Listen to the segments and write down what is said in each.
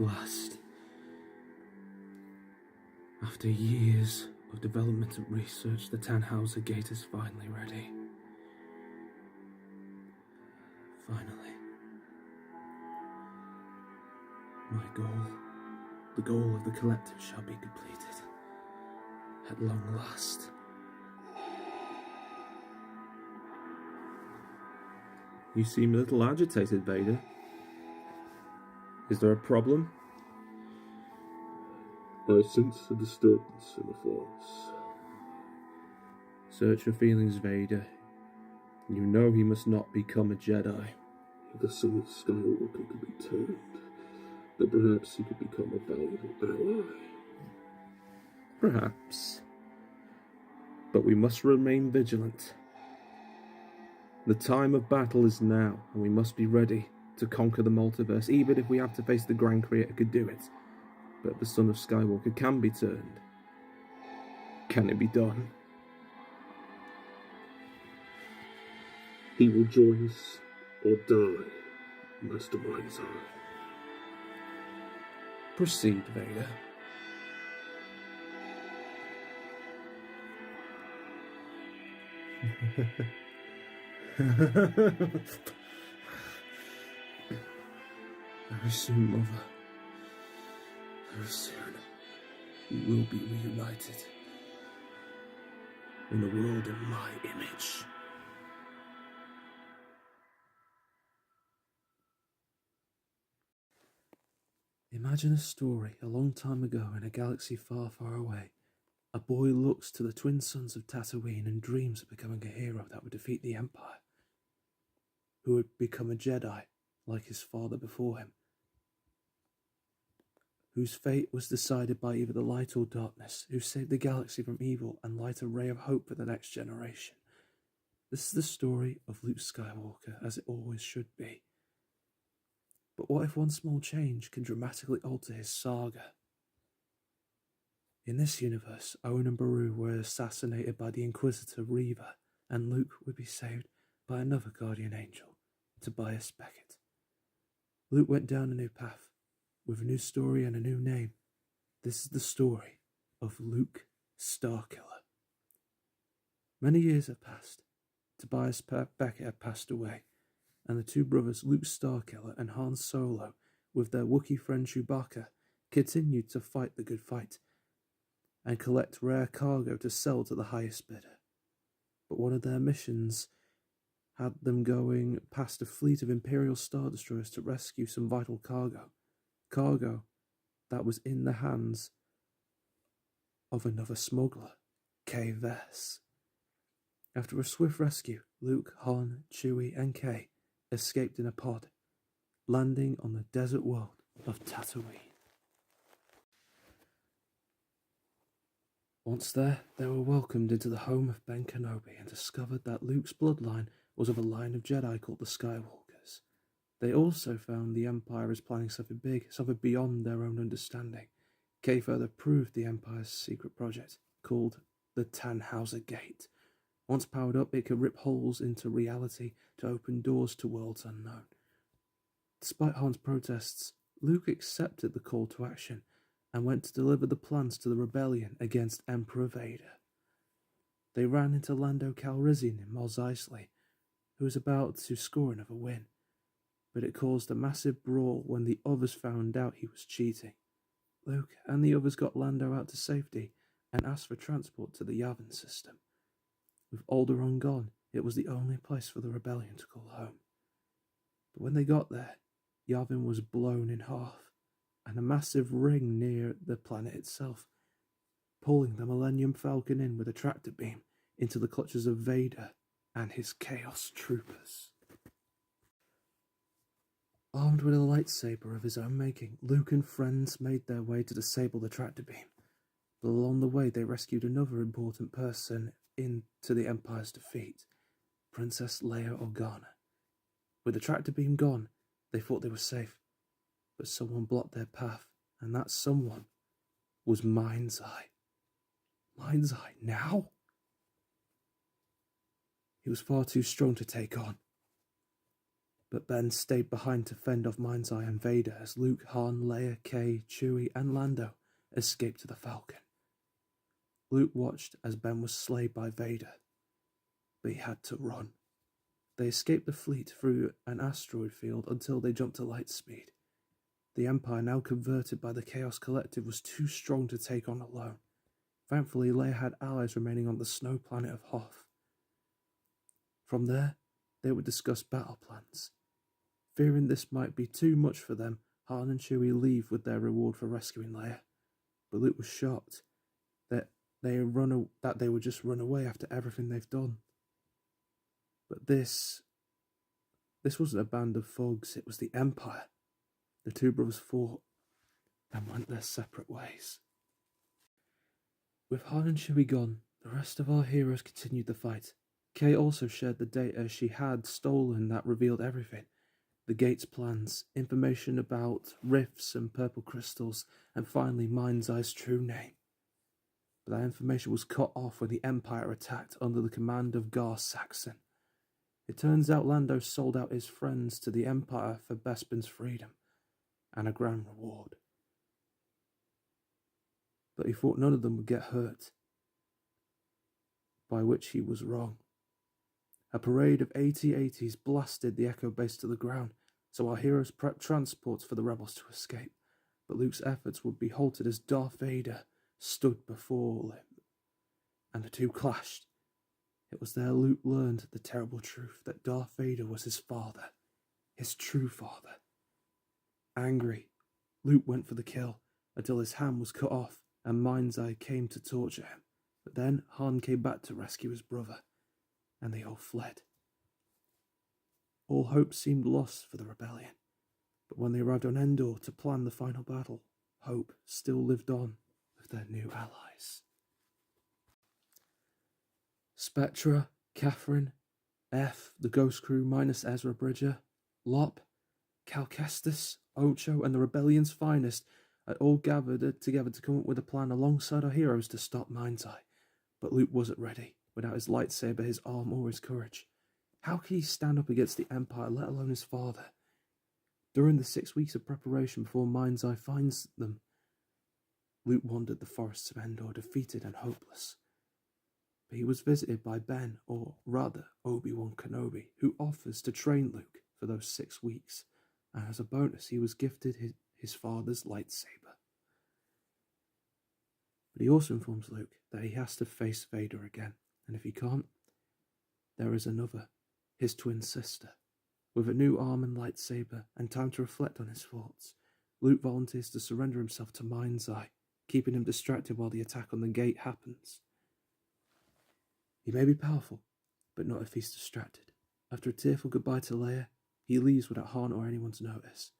last, after years of development and research, the Tannhauser Gate is finally ready. Finally. My goal, the goal of the collective, shall be completed. At long last. You seem a little agitated, Vader. Is there a problem? I sense a disturbance in the Force. Search your feelings, Vader. You know he must not become a Jedi. If the son of Skywalker could be turned, then perhaps he could become a valuable ally. Perhaps. But we must remain vigilant. The time of battle is now, and we must be ready to conquer the multiverse, even if we have to face the Grand Creator could do it. But the son of Skywalker can be turned. Can it be done? He will join us or die, Mastermind's eye. Proceed, Vader. Very soon, Mother. Very soon, we will be reunited in a world in my image. Imagine a story a long time ago in a galaxy far, far away. A boy looks to the twin suns of Tatooine and dreams of becoming a hero that would defeat the Empire, who would become a Jedi like his father before him, whose fate was decided by either the light or darkness, who saved the galaxy from evil and light a ray of hope for the next generation. This is the story of Luke Skywalker, as it always should be. But what if one small change can dramatically alter his saga? In this universe, Owen and Beru were assassinated by the Inquisitor Reva, and Luke would be saved by another guardian angel, Tobias Beckett. Luke went down a new path, with a new story and a new name. This is the story of Luke Starkiller. Many years have passed. Tobias Beckett had passed away, and the two brothers, Luke Starkiller and Han Solo, with their Wookiee friend Chewbacca, continued to fight the good fight and collect rare cargo to sell to the highest bidder. But one of their missions had them going past a fleet of Imperial Star Destroyers to rescue some vital cargo that was in the hands of another smuggler, Kay Vess. After a swift rescue, Luke, Han, Chewie, and Kay escaped in a pod, landing on the desert world of Tatooine. Once there, they were welcomed into the home of Ben Kenobi and discovered that Luke's bloodline was of a line of Jedi called the Skywalkers. They also found the Empire is planning something big, something beyond their own understanding. Kay further proved the Empire's secret project, called the Tannhauser Gate. Once powered up, it could rip holes into reality to open doors to worlds unknown. Despite Han's protests, Luke accepted the call to action and went to deliver the plans to the rebellion against Emperor Vader. They ran into Lando Calrissian in Mos Eisley, who was about to score another win, but it caused a massive brawl when the others found out he was cheating. Luke and the others got Lando out to safety and asked for transport to the Yavin system. With Waldron gone, it was the only place for the rebellion to call home. But when they got there, Yavin was blown in half, and a massive ring near the planet itself, pulling the Millennium Falcon in with a tractor beam into the clutches of Vader and his Chaos Troopers. Armed with a lightsaber of his own making, Luke and friends made their way to disable the tractor beam, but along the way they rescued another important person into the Empire's defeat, Princess Leia Organa. With the tractor beam gone, they thought they were safe, but someone blocked their path, and that someone was Mind's Eye. Mind's Eye now? He was far too strong to take on. But Ben stayed behind to fend off Mind's Eye and Vader as Luke, Han, Leia, Kay, Chewie, and Lando escaped to the Falcon. Luke watched as Ben was slayed by Vader, but he had to run. They escaped the fleet through an asteroid field until they jumped to light speed. The Empire, now converted by the Chaos Collective, was too strong to take on alone. Thankfully, Leia had allies remaining on the snow planet of Hoth. From there, they would discuss battle plans. Fearing this might be too much for them, Han and Chewie leave with their reward for rescuing Leia. But Luke was shocked that they would just run away after everything they've done. But this wasn't a band of thugs, it was the Empire. The two brothers fought and went their separate ways. With Han and Chewie gone, the rest of our heroes continued the fight. Kay also shared the data she had stolen that revealed everything. The gate's plans, information about rifts and purple crystals, and finally Mind's Eye's true name. But that information was cut off when the Empire attacked under the command of Gar Saxon. It turns out Lando sold out his friends to the Empire for Bespin's freedom and a grand reward. But he thought none of them would get hurt, by which he was wrong. A parade of AT-ATs blasted the Echo base to the ground, so our heroes prepped transports for the rebels to escape. But Luke's efforts would be halted as Darth Vader stood before him, and the two clashed. It was there Luke learned the terrible truth that Darth Vader was his father, his true father. Angry, Luke went for the kill until his hand was cut off and Mind's Eye came to torture him. But then Han came back to rescue his brother, and they all fled. All hope seemed lost for the rebellion, but when they arrived on Endor to plan the final battle, hope still lived on with their new allies. Spectra, Catherine, F, the Ghost Crew minus Ezra Bridger, Lop, Cal Kestis, Ocho, and the Rebellion's finest had all gathered together to come up with a plan alongside our heroes to stop Mind's Eye. But Luke wasn't ready, without his lightsaber, his arm, or his courage. How could he stand up against the Empire, let alone his father? During the 6 weeks of preparation before Mind's Eye finds them, Luke wandered the forests of Endor, defeated and hopeless. But he was visited by Ben, or rather Obi-Wan Kenobi, who offers to train Luke for those 6 weeks, and as a bonus he was gifted his father's lightsaber. But he also informs Luke that he has to face Vader again, and if he can't, there is another, his twin sister. With a new arm and lightsaber, and time to reflect on his thoughts, Luke volunteers to surrender himself to Mind's Eye, keeping him distracted while the attack on the gate happens. He may be powerful, but not if he's distracted. After a tearful goodbye to Leia, he leaves without Han or anyone's notice.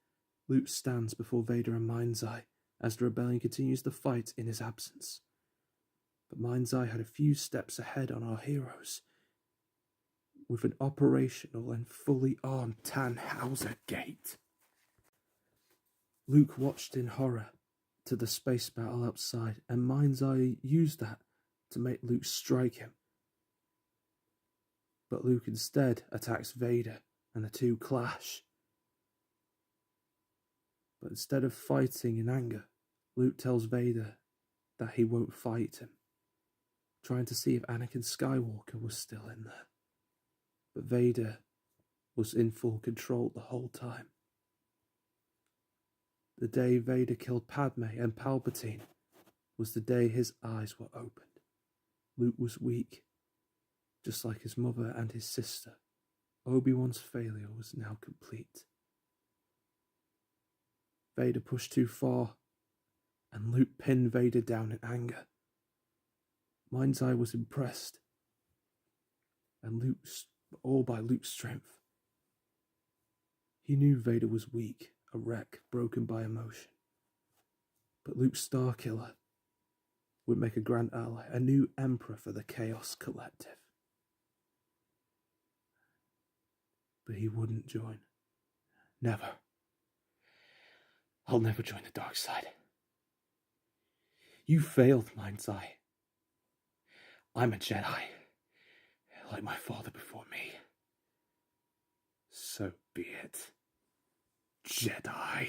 Luke stands before Vader and Mind's Eye as the rebellion continues the fight in his absence. But Mind's Eye had a few steps ahead on our heroes, with an operational and fully armed Tannhauser gate. Luke watched in horror to the space battle outside, and Mind's Eye used that to make Luke strike him. But Luke instead attacks Vader, and the two clash. But instead of fighting in anger, Luke tells Vader that he won't fight him, trying to see if Anakin Skywalker was still in there. But Vader was in full control the whole time. The day Vader killed Padme and Palpatine was the day his eyes were opened. Luke was weak, just like his mother and his sister. Obi-Wan's failure was now complete. Vader pushed too far, and Luke pinned Vader down in anger. Mind's Eye was impressed, and all by Luke's strength. He knew Vader was weak, a wreck, broken by emotion. But Luke Starkiller would make a grand ally, a new emperor for the Chaos Collective. But he wouldn't join. Never. I'll never join the dark side. You failed, Mind's Eye. I'm a Jedi, like my father before me. So be it. Jedi.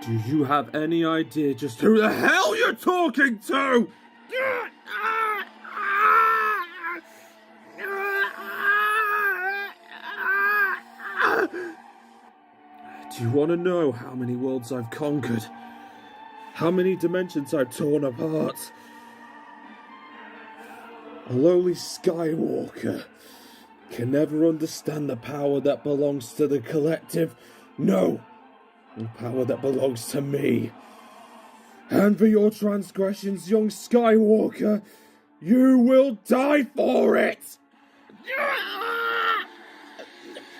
Do you have any idea just who the hell you're talking to? Do you want to know how many worlds I've conquered? How many dimensions I've torn apart? A lowly Skywalker can never understand the power that belongs to the collective. No, the power that belongs to me. And for your transgressions, young Skywalker, you will die for it!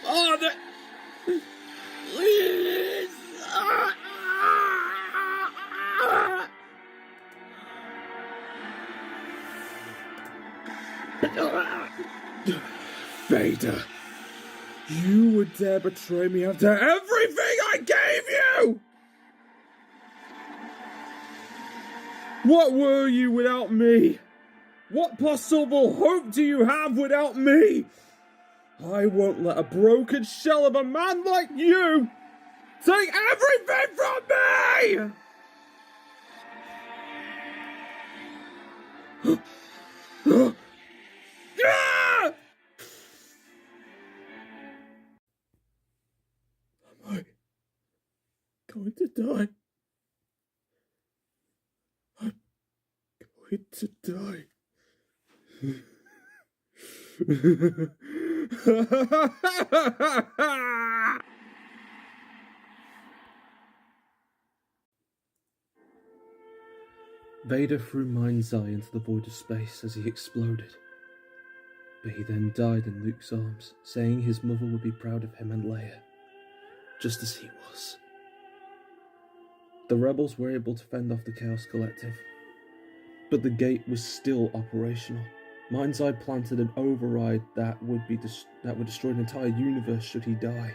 Father, please! Vader, you would dare betray me after everything I gave you! What were you without me? What possible hope do you have without me? I won't let a broken shell of a man like you take everything from me! Am I going to die? I'm going to die. Vader threw Mind's Eye into the void of space as he exploded. But he then died in Luke's arms, saying his mother would be proud of him and Leia, just as he was. The rebels were able to fend off the Chaos Collective, but the gate was still operational. Mind's Eye planted an override that would destroy the entire universe should he die.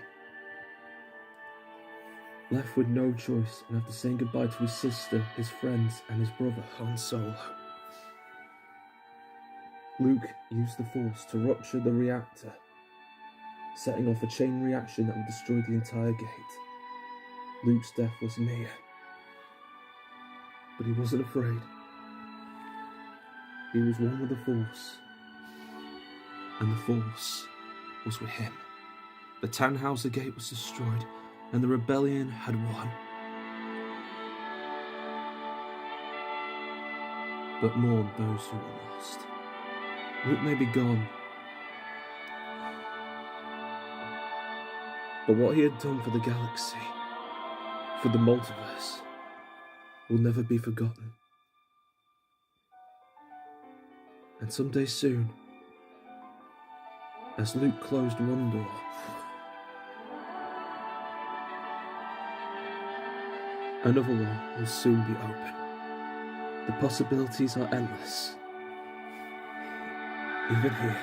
Left with no choice, and after saying goodbye to his sister, his friends, and his brother Han Solo, Luke used the Force to rupture the reactor, setting off a chain reaction that would destroy the entire gate. Luke's death was near, but he wasn't afraid. He was one with the Force, and the Force was with him. The Tannhauser Gate was destroyed, and the rebellion had won. But mourn those who were lost. Luke may be gone, but what he had done for the galaxy, for the multiverse, will never be forgotten. And someday soon, as Luke closed one door, another one will soon be open. The possibilities are endless. Even here,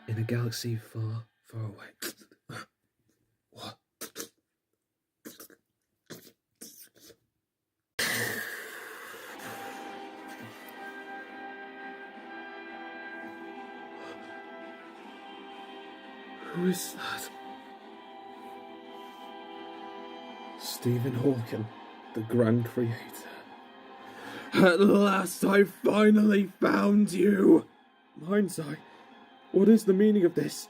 in a galaxy far, far away. What? Who is that? Stephen Hawking, the Grand Creator. At last I finally found you! Mind's Eye, what is the meaning of this?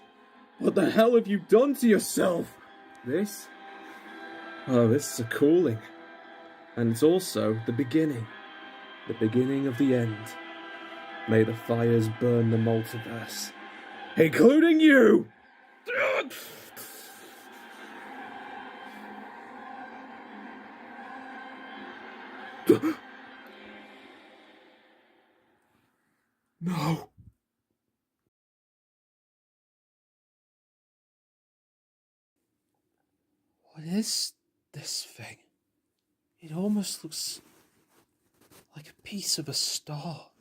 What the hell have you done to yourself? This? Oh, this is a calling. And it's also the beginning of the end. May the fires burn the multiverse, including you! No. What is this thing? It almost looks like a piece of a star.